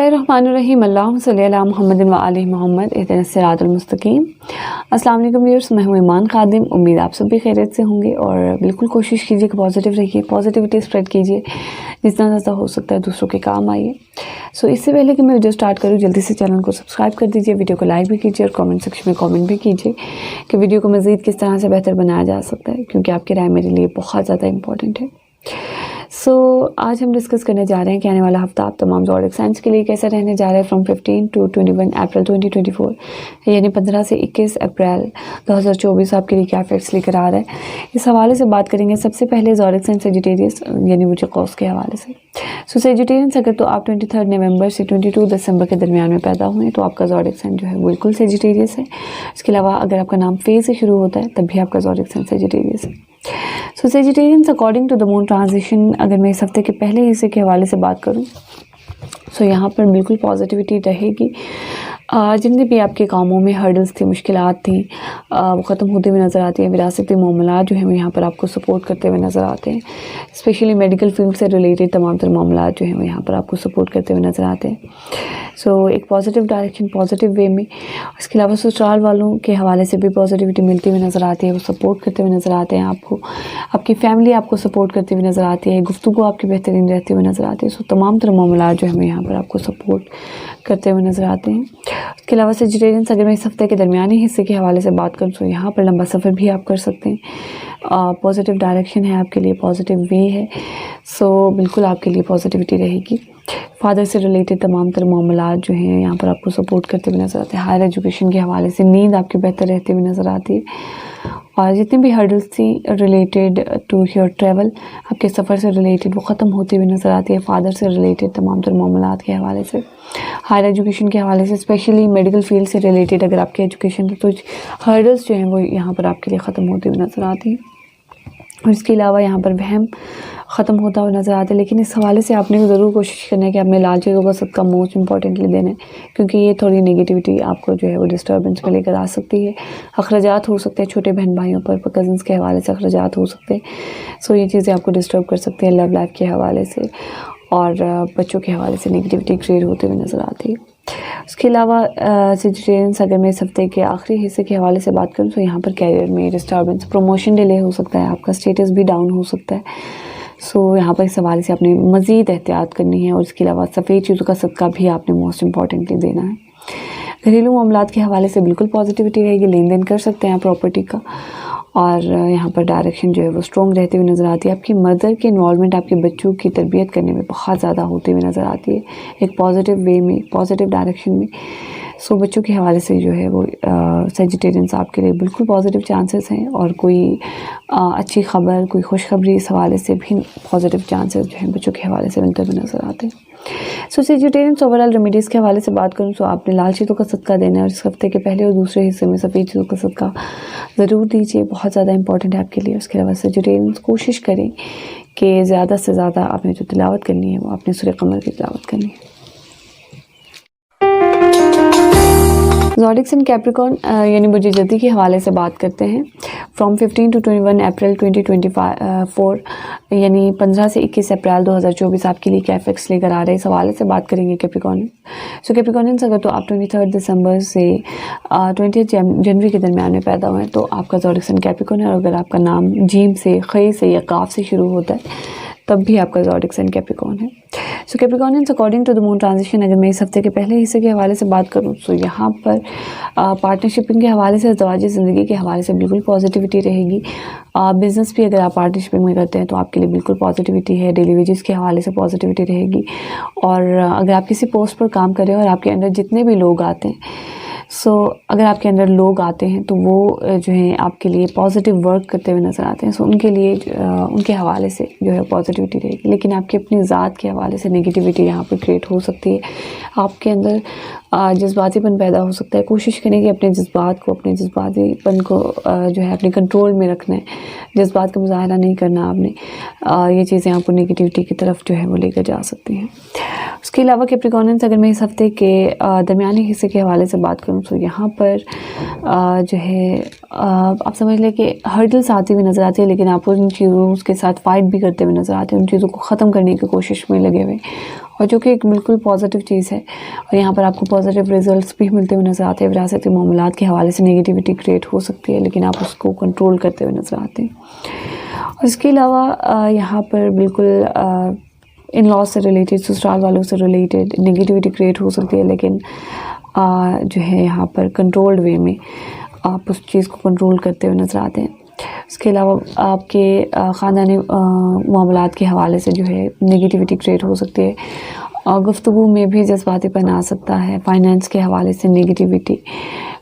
बिस्मिल्लाहिर्रहमानिर्रहीम अल्लाहुम्मा सल्ली अला मुहम्मदिन व आलि मोहम्मद इहदिनस सिरातुल मुस्तकीम। अस्सलाम वालेकुम व्यूअर्स, मैं हूँ ईमान खादिम। उम्मीद आप सब भी खैरियत से होंगे और बिल्कुल कोशिश कीजिए कि पॉजिटिव रहिए, पॉजिटिविटी स्प्रेड कीजिए, जितना ज़्यादा हो सकता है दूसरों के काम आइए। इससे पहले कि मैं वीडियो स्टार्ट करूँ, जल्दी से चैनल को सब्सक्राइब कर दीजिए, वीडियो को लाइक भी कीजिए और कमेंट सेक्शन में कमेंट भी कीजिए कि वीडियो को मज़ीद किस तरह से बेहतर बनाया जा सकता है, क्योंकि आपकी राय मेरे लिए बहुत ज़्यादा इंपॉर्टेंट है। आज हम डिस्कस करने जा रहे हैं कि आने वाला हफ्ता आप तमाम ज़ोडिक साइंस के लिए कैसा रहने जा रहा है फ्रॉम 15 टू 21 अप्रैल 2024, यानी 15 से 21 अप्रैल 2024 आपके लिए क्या इफेक्ट्स लेकर आ रहा है, इस हवाले से बात करेंगे। सबसे पहले ज़ोडिक साइन सेजिटेरियस यानी वुड कॉस के हवाले से। सेजिटेरियंस अगर तो आप 23 नवंबर से 22 दिसंबर के दरमियान में पैदा हुए तो आपका ज़ोडिक साइन जो है बिल्कुल सेजिटेरियस है। इसके अलावा अगर आपका नाम फे से शुरू होता है तब भी आपका ज़ोडिक साइन सेजिटेरियस है। Sagittarians according to the moon transition, अगर मैं इस हफ्ते के पहले हिस्से के हवाले से बात करूं यहाँ पर बिल्कुल पॉजिटिविटी रहेगी। जितने भी आपके कामों में हर्डल्स थी, मुश्किलात थी, वो ख़त्म होते हुए नज़र आती हैं। विरासती मामलात जो हैं यहाँ पर आपको सपोर्ट करते हुए नज़र आते हैं। स्पेशली मेडिकल फील्ड से रिलेटेड तमाम तर मामलात जो हैं वो यहाँ पर आपको सपोर्ट करते हुए नज़र आते हैं। एक पॉजिटिव डायरेक्शन, पॉजिटिव वे में। इसके अलावा ससुराल वालों के हवाले से भी पॉजिटिविटी मिलती हुई नज़र आती है, वो सपोर्ट करते हुए नज़र आते हैं आपको। आपकी फैमिली आपको सपोर्ट करती हुई नज़र आती है, गुफ्तगू आपकी बेहतरीन रहती हुई नज़र आती है। तमाम तर मामलात जो हैं यहाँ पर आपको सपोर्ट करते हुए नज़र आते हैं। इसके अलावा सेजिटेरियंस अगर मैं इस हफ्ते के दरमियानी हिस्से के हवाले से बात करूँ तो यहाँ पर लंबा सफ़र भी आप कर सकते हैं। पॉजिटिव डायरेक्शन है आपके लिए, पॉजिटिव वे है। बिल्कुल आपके लिए पॉजिटिविटी रहेगी। फादर से रिलेटेड तमाम तर मामलात जो हैं यहाँ पर आपको सपोर्ट करते हुए नज़र आते हैं। हायर एजुकेशन के हवाले से नींद आपकी बेहतर रहती हुई नज़र आती है। और जितनी भी हर्डल्स थी रिलेटेड टू योर ट्रैवल, आपके सफ़र से रिलेटेड, वो ख़त्म होती हुई नज़र आती है। फादर से रिलेटेड तमाम तर मामलात के हवाले से, हायर एजुकेशन के हवाले से, स्पेशली मेडिकल फील्ड से रिलेटेड अगर आपकी एजुकेशन है तो हर्डल्स जो हैं वो यहाँ पर आपके लिए ख़त्म होती हुई नज़र आती हैं। और इसके अलावा यहाँ पर वहम ख़त्म होता हुआ नज़र आता है। लेकिन इस हवाले से आपने ज़रूर कोशिश करना है कि आपने लाल चीज़ों का सदका मोस्ट इंपॉर्टेंटली देना है, क्योंकि ये थोड़ी नेगेटिविटी आपको जो है वो डिस्टर्बेंस में लेकर आ सकती है। अखराजात हो सकते हैं छोटे बहन भाइयों पर, कज़न्स के हवाले से अखराजात हो सकते हैं। ये चीज़ें आपको डिस्टर्ब कर सकती हैं लव लाइफ के हवाले से, और बच्चों के हवाले से नेगेटिविटी क्रिएट होते हुए नज़र आती है। उसके अलावा सेजिटेरियंस अगर मैं इस हफ्ते के आखिरी हिस्से के हवाले से बात करूँ तो यहाँ पर कैरियर में डिस्टर्बेंस, प्रमोशन डिले हो सकता है, आपका स्टेटस भी डाउन हो सकता है। यहाँ पर इस हवाले से आपने मज़ीद एहतियात करनी है। और इसके अलावा सफ़ेद चीज़ों का सदका भी आपने मोस्ट इम्पॉर्टेंटली देना है। घरेलू मामलात के हवाले से बिल्कुल पॉजिटिविटी रहेगी, लेन देन कर सकते हैं प्रॉपर्टी का। और यहाँ पर डायरेक्शन जो है वो स्ट्रॉन्ग रहती हुई नज़र आती है। आपकी मदर की इन्वॉल्वमेंट आपके बच्चों की तरबियत करने में बहुत ज़्यादा होती हुई नज़र आती है, एक पॉजिटिव वे में, पॉजिटिव डायरेक्शन में। बच्चों के हवाले से जो है वो सेजिटेरियंस आपके लिए बिल्कुल पॉजिटिव चांसेस हैं। और कोई अच्छी खबर, कोई खुशखबरी, इस हवाले से भी पॉजिटिव चांसेस जो हैं बच्चों के हवाले से मिलते हुए नज़र आते हैं। सेजिटेरियंस ओवरऑल रेमेडीज़ के हवाले से बात करूँ तो आपने लाल चीज़ों का सदका देना है, और इस हफ्ते के पहले और दूसरे हिस्से में सफ़ेद चीज़ों का सदका ज़रूर दीजिए, बहुत ज़्यादा इंपॉर्टेंट है आपके लिए। उसके अलावा सेजिटेरियंस कोशिश करें कि ज़्यादा से ज़्यादा आपने जो तिलावत करनी है वो आपने सूरह कमर की तिलावत करनी है। ज़ोडिक साइन कैप्रिकॉर्न यानी बुर्ज जद्दी के हवाले से बात करते हैं। फ्रॉम 15 टू 21 अप्रैल 2024 यानी 15 से 21 अप्रैल 2024 आपके लिए क्या इफेक्ट्स लेकर आ रहे हैं, इस हवाले से बात करेंगे कैप्रिकॉर्न। कैप्रिकॉर्नियंस अगर तो आप 23 दिसंबर से 20 जनवरी के दरमियान में पैदा हुए हैं तो आपका ज़ोडिक साइन कैप्रिकॉर्न है। और अगर आपका नाम जीम से, खे से या काफ से शुरू होता है तब भी आपका ज़ोडिक साइन कैप्रिकॉर्न है। Capricornians according to the moon transition, अगर मैं इस हफ्ते के पहले हिस्से के हवाले से बात करूँ तो यहाँ पर पार्टनरशिपिंग के हवाले से, ज़वाजी ज़िंदगी के हवाले से बिल्कुल पॉजिटिविटी रहेगी। बिज़नेस भी अगर आप पार्टनरशिपिंग में करते हैं तो आपके लिए बिल्कुल पॉजिटिविटी है। डेली वेजेस के हवाले से पॉजिटिविटी रहेगी। और अगर आप किसी पोस्ट पर काम कर रहे हो और आपके अंदर जितने भी लोग आते हैं, अगर आपके अंदर लोग आते हैं तो वो जो है आपके लिए पॉजिटिव वर्क करते हुए नज़र आते हैं। उनके लिए उनके हवाले से जो है पॉजिटिविटी रहेगी। लेकिन आपकी अपनी ज़ात के हवाले से नेगेटिविटी यहाँ पर क्रिएट हो सकती है। आपके अंदर जज्बातीपन पैदा हो सकता है। कोशिश करें कि अपने जज्बात को, अपने जज्बातीपन को जो है अपने कंट्रोल में रखना है। जज्बात का मुजाहरा नहीं करना आपने। ये चीज़ें आपको नेगेटिविटी की तरफ जो है वो लेकर जा सकती हैं। उसके अलावा कैप्रिकॉर्नियंस अगर मैं इस हफ्ते के दरमियानी हिस्से के हवाले से बात करूँ तो यहाँ पर जो है आप समझ लें कि हर्डल्स आती हुई नज़र आती है, लेकिन आप उन चीज़ों के साथ फाइट भी करते हुए नज़र आते हैं, उन चीज़ों को ख़त्म करने की कोशिश में लगे हुए। और जो कि एक बिल्कुल पॉजिटिव चीज़ है। और यहाँ पर आपको पॉजिटिव रिजल्ट्स भी मिलते हुए नज़र आते हैं। विरासती मामलात के हवाले से नेगेटिविटी क्रिएट हो सकती है, लेकिन आप उसको कंट्रोल करते हुए नज़र आते हैं। और इसके अलावा यहाँ पर बिल्कुल इन लॉज से रिलेटेड, ससुराल वालों से रिलेटेड नेगेटिविटी क्रिएट हो सकती है, लेकिन जो है यहाँ पर कंट्रोल्ड वे में आप उस चीज़ को कंट्रोल करते हुए नज़र आते हैं। इसके अलावा आपके ख़ानदानी मामलात के हवाले से जो है नेगेटिविटी क्रिएट हो सकती है। गुफ्तगू में भी जज्बातीपन आ सकता है। फाइनेंस के हवाले से नेगेटिविटी,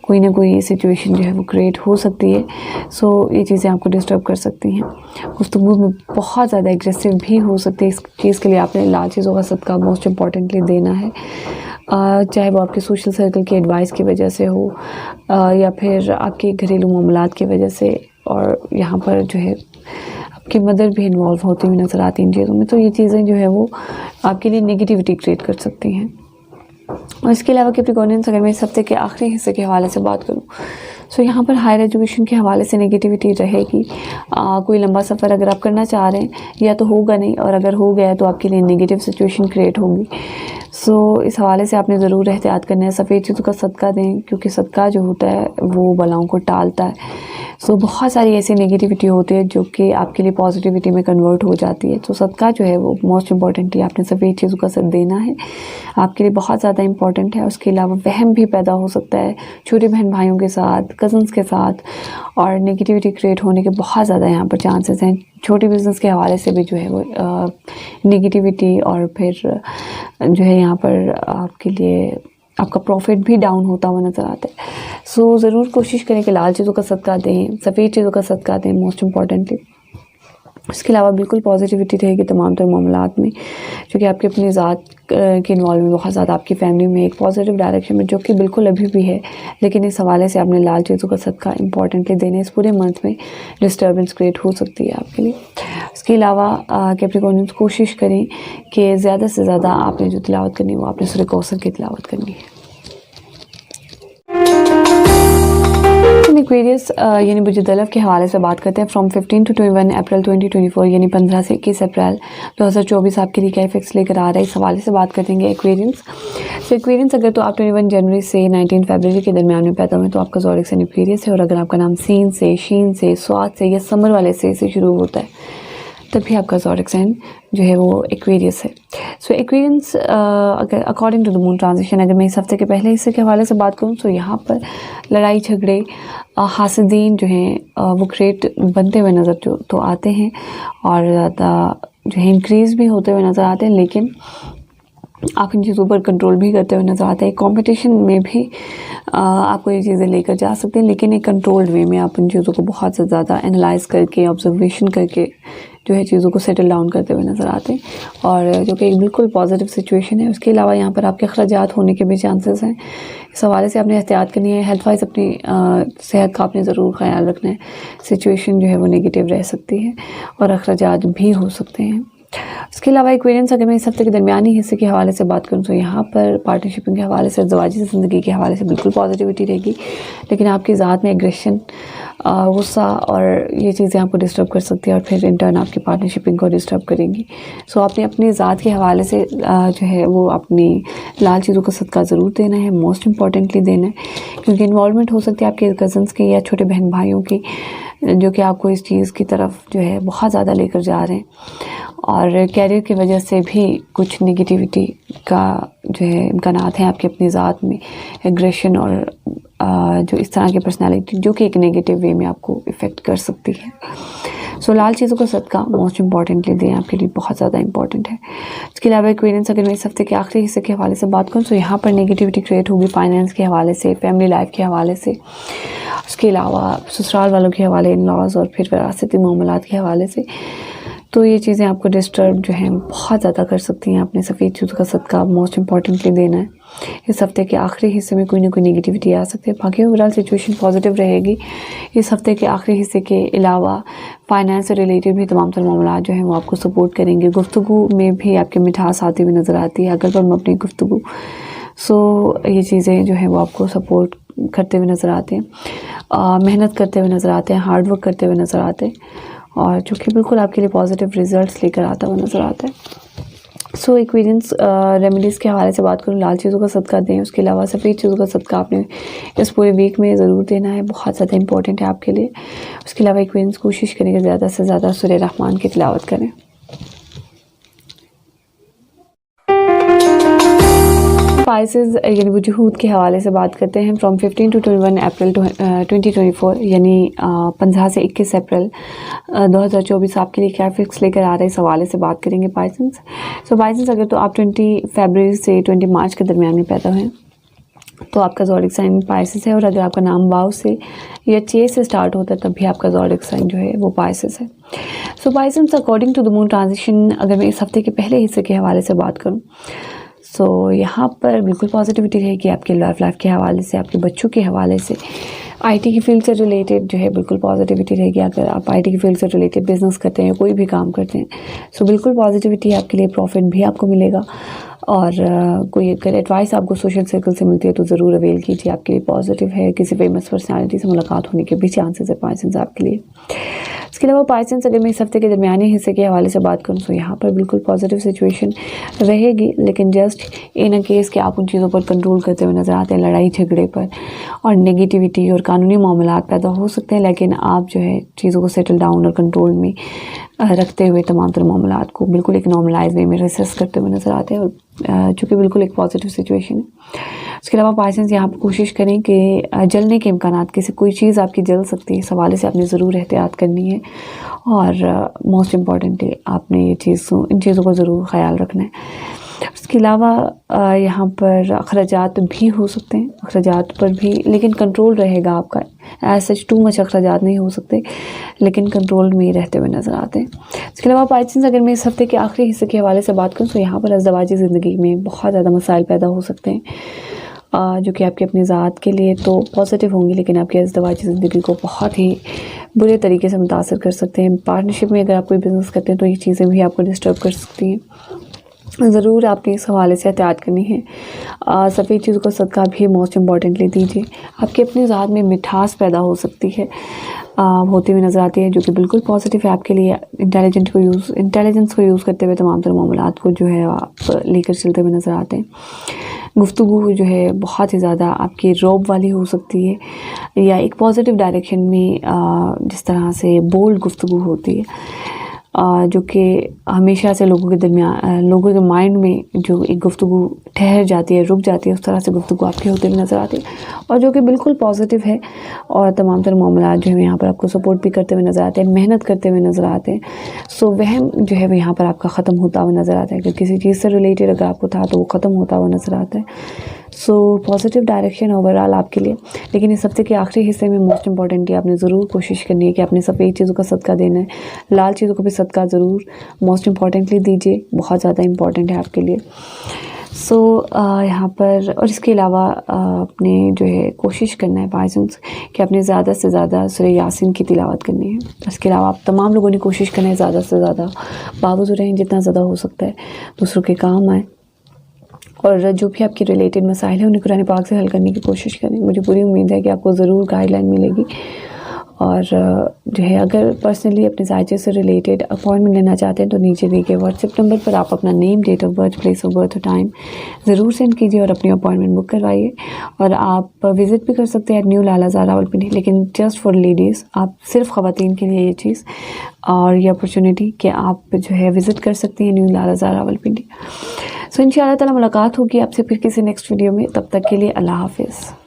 कोई ना कोई सिचुएशन जो है वो क्रिएट हो सकती है। सो ये चीज़ें आपको डिस्टर्ब कर सकती हैं। गुफ्तगू में बहुत ज़्यादा एग्रेसिव भी हो सकती है। इस चीज़ के लिए आपने लाल चीज़ों का सदका मोस्ट इम्पॉर्टेंटली देना है, चाहे वो आपके सोशल सर्कल की एडवाइस की वजह से हो या फिर आपके घरेलू मामलात की वजह से। और यहाँ पर जो है आपकी मदर भी इन्वॉल्व होती हुई नज़र आती हैं इन चीज़ों में। तो ये चीज़ें जो है वो आपके लिए नेगेटिविटी क्रिएट कर सकती हैं। और इसके अलावा कैप्रिकॉर्नियंस, अगर मैं इस हफ्ते के आखिरी हिस्से के हवाले से बात करूँ, सो यहाँ पर हायर एजुकेशन के हवाले से नेगेटिविटी रहेगी। कोई लंबा सफ़र अगर आप करना चाह रहे हैं या तो होगा नहीं, और अगर हो गया तो आपके लिए नेगेटिव सिचुएशन क्रिएट होगी। सो इस हवाले से आपने ज़रूर एहतियात करना है। सफ़ेद चीज़ों का सदका दें, क्योंकि सदका जो होता है वो बलाओं को टालता है। सो बहुत सारी ऐसी नेगेटिविटी होती है जो कि आपके लिए पॉजिटिविटी में कन्वर्ट हो जाती है। तो सदका जो है वो मोस्ट इम्पॉर्टेंटली आपने सफ़ेद चीज़ों का सद देना है, आपके लिए बहुत ज़्यादा इंपॉर्टेंट है। उसके अलावा वहम भी पैदा हो सकता है छोटे बहन भाइयों के साथ, कज़न्स के साथ, और नेगेटिविटी क्रिएट होने के बहुत ज़्यादा यहाँ पर चांसेस हैं। छोटे बिज़नेस के हवाले से भी जो है वो नेगेटिविटी, और फिर जो है यहाँ पर आपके लिए आपका प्रॉफिट भी डाउन होता हुआ नज़र आता है। सो ज़रूर कोशिश करें कि लाल चीज़ों का सदका दें, सफ़ेद चीज़ों का सदका दें मोस्ट इम्पॉर्टेंटली। इसके अलावा बिल्कुल पॉजिटिविटी रहेगी तमाम तर मामलात में, क्योंकि आपकी अपनी ज़ात की इन्वॉल्वमेंट बहुत ज़्यादा आपकी फैमिली में एक पॉजिटिव डायरेक्शन में, जो कि बिल्कुल अभी भी है। लेकिन इस हवाले से आपने लाल चीज़ों का सदका इंपॉर्टेंटली देने, इस पूरे मंथ में डिस्टर्बेंस क्रिएट हो सकती है आपके लिए। इसके अलावा कैप्रिकॉर्नियंस कोशिश करें कि ज़्यादा से ज़्यादा आपने जो तिलावत करनी है वो आपने सूरह कौसर की तिलावत करनी है। एक्वेरियस यानी बुजुदलफ के हवाले से बात करते हैं। फ्रॉम 15 to 21 अप्रैल 2024 यानी 15 से 21 अप्रैल 2024 आपके लिए क्या इफेक्ट्स लेकर आ रहा है, इस हवाले से बात करेंगे एक्वेरियंस। तो एक्वेरियंस अगर तो आप 21 जनवरी से 19 फरवरी के दरमियान में पैदा हुए तो आपका ज़ोडिक साइन एक्वेरियस है। और अगर आपका नाम सीन से, शीन से, स्वाद से या समर वाले से शुरू होता है तभी आपका ज़ोडिक साइन जो है वो एक्वेरियस है। सो एक्वेरियंस अगर according to the moon transition, अगर मैं इस हफ्ते के पहले हिस्से के हवाले से बात करूँ तो यहाँ पर लड़ाई झगड़े, हासिदीन जो हैं वो क्रिएट बनते हुए नज़र तो आते हैं, और ज़्यादा जो है इंक्रीज़ भी होते हुए नज़र आते हैं। लेकिन आप इन चीज़ों पर कंट्रोल भी करते हुए नज़र आते हैं। कंपटीशन में भी आपको ये चीज़ें लेकर जा सकते हैं, लेकिन एक कंट्रोल्ड वे में आप इन चीज़ों को बहुत ज़्यादा एनालाइज करके, ऑब्जर्वेशन करके जो है चीज़ों को सेटल डाउन करते हुए नज़र आते हैं, और जो कि एक बिल्कुल पॉजिटिव सिचुएशन है। उसके अलावा यहाँ पर आपके अखराजात होने के भी चांसेस हैं। इस हवाले से आपने एहतियात करनी है। हेल्थ वाइज अपनी सेहत का आपने ज़रूर ख्याल रखना है। सिचुएशन जो है वो नेगेटिव रह सकती है और अखराजात भी हो सकते हैं। इसके अलावा एक्वेरियंस अगर मैं इस हफ्ते के दरमियानी हिस्से के हवाले से बात करूँ तो यहाँ पर पार्टनरशिपिंग के हवाले से, ज़वाजी ज़िंदगी के हवाले से बिल्कुल पॉजिटिविटी रहेगी, लेकिन आपकी ज़ात में एग्रेशन, गुस्सा और ये चीज़ें आपको डिस्टर्ब कर सकती है, और फिर इन टर्न आपकी पार्टनरशिपिंग को डिस्टर्ब करेंगी। सो आपने अपनी ज़ात के हवाले से जो है वो अपनी लाल चीज़ों का सदका ज़रूर देना है, मोस्ट इम्पॉर्टेंटली देना है, क्योंकि इन्वॉल्वमेंट हो सकती है आपके कज़न्स की या छोटे बहन भाइयों की, जो कि आपको इस चीज़ की तरफ जो है बहुत ज़्यादा लेकर जा रहे हैं। और कैरियर की वजह से भी कुछ नेगेटिविटी का जो है इम्कानात हैं आपकी अपनी ज़ात में, एग्रेशन और जो इस तरह की पर्सनालिटी जो कि एक नेगेटिव वे में आपको इफ़ेक्ट कर सकती है। सो लाल चीज़ों का सदका मोस्ट इम्पॉर्टेंटली दें, आपके लिए बहुत ज़्यादा इंपॉर्टेंट है। इसके अलावा एक्वेरियंस अगर मैं इस हफ्ते के आखिरी हिस्से के हवाले से बात करूँ तो यहाँ पर नेगेटिविटी क्रिएट होगी फाइनेंस के हवाले से, फैमिली लाइफ के हवाले से, उसके अलावा ससुराल वालों के हवाले, इन लॉज, और फिर विरासती मामलात के हवाले से। तो ये चीज़ें आपको डिस्टर्ब जो है बहुत ज़्यादा कर सकती हैं। आपने सफ़ेद चीज़ों का सदका मोस्ट इम्पॉर्टेंटली देना है। इस हफ्ते के आखिरी हिस्से में कोई ना कोई नेगेटिविटी आ सकती है, बाकी ओवरऑल सिचुएशन पॉजिटिव रहेगी। इस हफ्ते के आखिरी हिस्से के अलावा फाइनेंस से रिलेटेड भी तमाम तर मामला जो हैं वो आपको सपोर्ट करेंगे। गुफ्तगू में भी आपके मिठास आती हुई नज़र आती है, अगर पर अपनी गुफ्तगू। सो ये चीज़ें जो है वो आपको सपोर्ट करते हुए नज़र आते हैं, मेहनत करते हुए नज़र आते हैं, हार्ड वर्क करते हुए नज़र आते हैं, और जो कि बिल्कुल आपके लिए पॉजिटिव रिजल्ट्स लेकर आता हुआ नज़र आता है। सो एक्वेरियंस रेमेडीज़ के हवाले से बात करूँ, लाल चीज़ों का सदका दें, उसके अलावा सफ़ेद चीज़ों का सदका आपने इस पूरे वीक में ज़रूर देना है, बहुत ज़्यादा इंपॉर्टेंट है आपके लिए। उसके अलावा एक्वेरियंस कोशिश करें कि ज़्यादा से ज़्यादा सूरह रहमान की तिलावत करें। स्पाइसेस यानी वजूहूद के हवाले से बात करते हैं। फ्रॉम 15 to 21 अप्रैल 2024 यानी 15 से 21 अप्रैल 2024 आपके लिए क्या फिक्स लेकर आ रहे हैं, इस हवाले से बात करेंगे पाइसेंस। सो पाइसेंस, अगर तो आप 20 फरवरी से 20 मार्च के दरमियान में पैदा हैं तो आपका ज़ोडिक साइन पाइसेस है, और अगर आपका नाम वाव से या चे से स्टार्ट होता है तब भी आपका ज़ोडिक साइन जो है वो पाइसेस है। So Pisceans, according to the moon transition, अगर मैं इस हफ्ते के पहले हिस्से के हवाले से बात करूँ सो यहाँ पर बिल्कुल पॉजिटिविटी रहेगी आपके लव लाइफ के हवाले से, आपके बच्चों के हवाले से, आईटी की फील्ड से रिलेटेड जो है बिल्कुल पॉजिटिविटी रहेगी। अगर आप आईटी की फील्ड से रिलेटेड बिजनेस करते हैं, कोई भी काम करते हैं, सो बिल्कुल पॉजिटिविटी है आपके लिए, प्रॉफिट भी आपको मिलेगा। और कोई अगर एडवाइस आपको सोशल सर्कल से मिलती है तो ज़रूर अवेल कीजिए, आपके लिए पॉजिटिव है। किसी फेमस पर्सनालिटी से मुलाकात होने के भी चांसेस है पाइसेंस आपके लिए। इसके अलावा पाइसेंस, अगर मैं इस हफ्ते के दरमियानी हिस्से के हवाले से बात करूँ तो यहाँ पर बिल्कुल पॉजिटिव सिचुएशन रहेगी, लेकिन जस्ट इन अ केस कि आप उन चीज़ों पर कंट्रोल करते हुए नज़र आते हैं, लड़ाई झगड़े पर और नेगेटिविटी और कानूनी मामलात पैदा हो सकते हैं, लेकिन आप जो है चीज़ों को सेटल डाउन और कंट्रोल में रखते हुए तमाम तरह मामलात को बिल्कुल एक नॉर्मलाइज वे में रिसेस करते हुए नज़र आते हैं, और चूँकि बिल्कुल एक पॉजिटिव सिचुएशन है। उसके अलावा पाइसेंस, यहाँ पर कोशिश करें कि जलने के इम्कानात, किसी कोई चीज़ आपकी जल सकती है, इस हवाले से आपने ज़रूर एहतियात करनी है, और मोस्ट इम्पॉर्टेंटली आपने इन चीज़ों का ज़रूर ख्याल रखना है। उसके अलावा यहाँ पर अखराजात भी हो सकते हैं, अखराजात पर भी लेकिन कंट्रोल रहेगा आपका, एज सच टू मच अखराजात नहीं हो सकते, लेकिन कंट्रोल में रहते हुए नज़र आते हैं। इसके अलावा पाइसेंस, अगर मैं इस हफ्ते के आखिरी हिस्से के हवाले से बात करूँ तो यहाँ पर अज़दवाजी ज़िंदगी में बहुत ज़्यादा मसाइल पैदा हो सकते हैं, जो कि आपकी अपनी ज़ात के लिए तो पॉजिटिव होंगी, लेकिन आपकी अज़दवाजी ज़िंदगी को बहुत ही बुरे तरीके से मुतासर कर सकते हैं। पार्टनरशिप में अगर आप कोई बिज़नेस करते हैं तो ये चीज़ें भी आपको डिस्टर्ब कर सकती हैं, ज़रूर आपने इस हवाले से एहतियात करनी है। सफ़ेद चीज़ों का सदका भी मोस्ट इम्पॉर्टेंटली दीजिए। आपकी अपनी ज़ात में मिठास पैदा हो सकती है, होती हुई नज़र आती है, जो कि बिल्कुल पॉजिटिव है आपके लिए। इंटेलिजेंस को यूज़ करते हुए तमाम तरह मामलात को जो है आप लेकर चलते हुए नज़र आते हैं। गुफ्तगू जो है बहुत ही ज़्यादा आपकी रौब वाली हो सकती है, या एक पॉजिटिव डायरेक्शन में जिस तरह से बोल्ड गुफ्तगू होती है, जो कि हमेशा से लोगों के माइंड में जो एक गुफ्तगू ठहर जाती है, रुक जाती है, उस तरह से गुफ्तगू आपके होते हुए नज़र आती है, और जो कि बिल्कुल पॉजिटिव है। और तमाम तरह मामलात जो है यहाँ पर आपको सपोर्ट भी करते हुए नज़र आते हैं, मेहनत करते हुए नज़र आते हैं। सो वहम जो है वो यहाँ पर आपका ख़त्म होता हुआ नज़र आता है, कि किसी चीज़ से रिलेटेड अगर आपको था तो वो ख़त्म होता हुआ नज़र आता है। सो पॉजिटिव डायरेक्शन ओवरऑल आपके लिए। लेकिन इस हफ्ते के आखिरी हिस्से में मोस्ट इम्पॉर्टेंटली आपने ज़रूर कोशिश करनी है कि आपने सफ़ेद चीज़ों का सदका देना है, लाल चीज़ों का भी सदका ज़रूर मोस्ट इम्पॉर्टेंटली दीजिए, बहुत ज़्यादा इम्पॉर्टेंट है आपके लिए। सो यहाँ पर, और इसके अलावा आपने जो है कोशिश करना है पाइसेंस कि आपने ज़्यादा से ज़्यादा सूरह यासीन की तिलावत करनी है। इसके अलावा आप तमाम लोगों ने कोशिश करना है ज़्यादा से ज़्यादा बावजू रहें, जितना ज़्यादा हो सकता है दूसरों के काम आए, और जो भी आपके रिलेटेड मसाइल हैं उन्हें कुरान पाक से हल करने की कोशिश करें। मुझे पूरी उम्मीद है कि आपको ज़रूर गाइडलाइन मिलेगी। और जो है अगर पर्सनली अपने जायचे से रिलेटेड अपॉइंटमेंट लेना चाहते हैं तो नीचे दिए गए व्हाट्सएप नंबर पर आप अपना name, date of birth, place of birth और टाइम ज़रूर सेंड कीजिए और अपनी अपॉइंटमेंट बुक करवाइए। और आप विज़िट भी कर सकते हैं न्यू लाला ज़ारा रावलपिंडी, लेकिन जस्ट फॉर लेडीज़, आप सिर्फ ख़वातीन के लिए ये चीज़ और ये अपॉर्चुनिटी कि आप जो है विज़िट कर सकती हैं न्यू लाला ज़ारा रावलपिंडी। सो इंशाअल्लाह ताला मुलाकात होगी आपसे फिर किसी नेक्स्ट वीडियो में। तब तक के लिए अल्लाह हाफ़िज़।